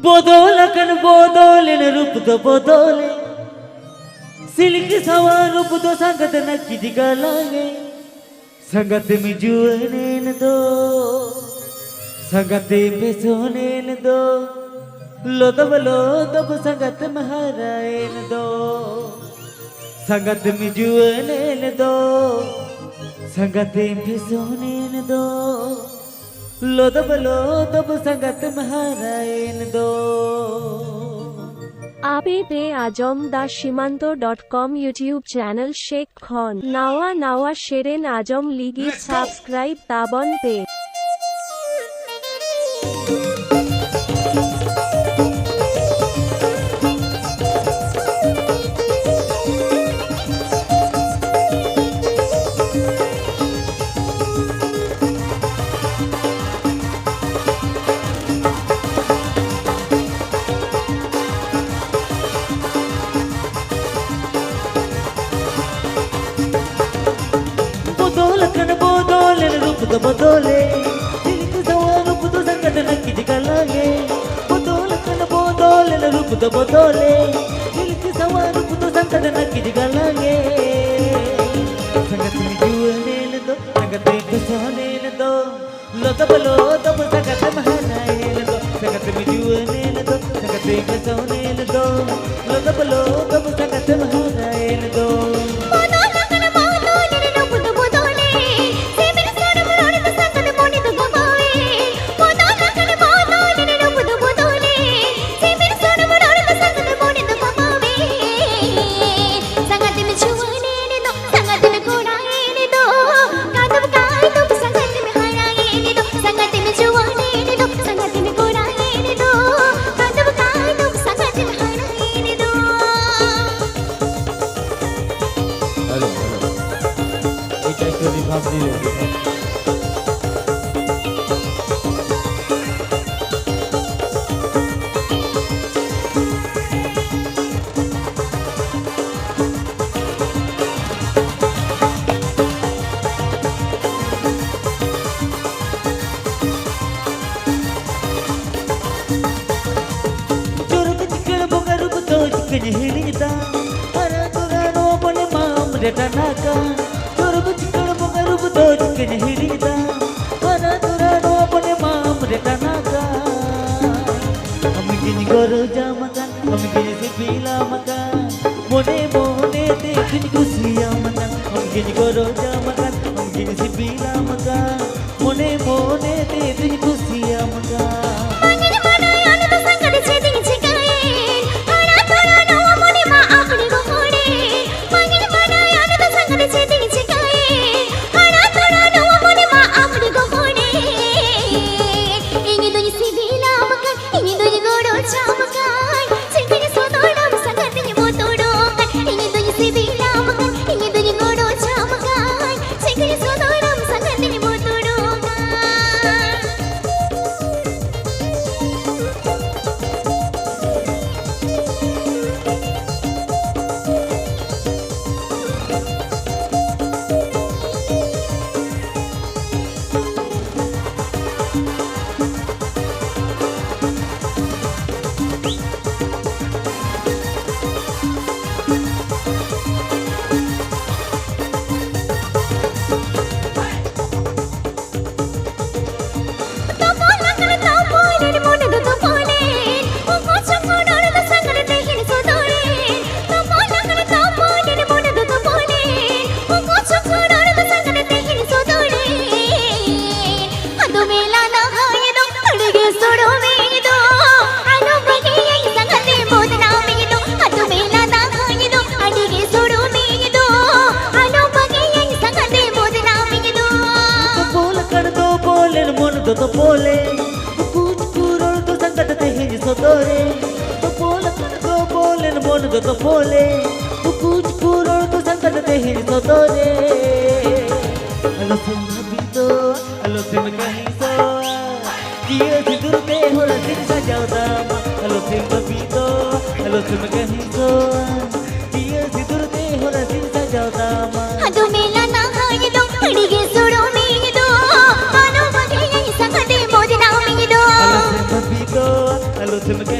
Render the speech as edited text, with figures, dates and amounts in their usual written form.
Bodolakan bodolin rup do bodole Silk sawa rup do sangat nakki digalange Sangat mi juanen do Sangat pesonen do Lodab lodab sangat maharain do Sangat mi juanen do Sangat pesonen do Lodab lodab sangat maharain do আবেদে আজম দা সীমান্ত.com YouTube channel শেখ খন নাওয়া নাওয়া শেরেন আজম লিগি সাবস্ক্রাইব তাবন পে bodole silk sawa rup do sangat nakki digalange bodolakan bodole rup do bodole silk sawa rup do sangat nakki digalange sangat mi juanen do sangat pesonen do lodab lodab sangat maharain do sangat mi juanen do sangat pesonen do lodab lodab sangat maharain do Retanaka, turbu cikal boga rubu do kene hilida, ana turano apne mam retanaka. Hum kini goro jamakan, hum kini se pila makan, mone mone dekhin khusiya makan. Hum kini goro jamakan, hum kini se pila makan, mone mone dekhin khusiya makan. To pole kuch kurol to sangat te hin sodore to pole to pole mon to pole kuch kurol to sangat te hin sodore alo sim bito alo sim kahi so diye sidur te hora sin sajao dama alo sim bito alo sim kahi so diye sidur te hora sin sajao dama adu mela na haye do adige sudo me do anu bage sangat te modna me do alo sim bito alo सिमके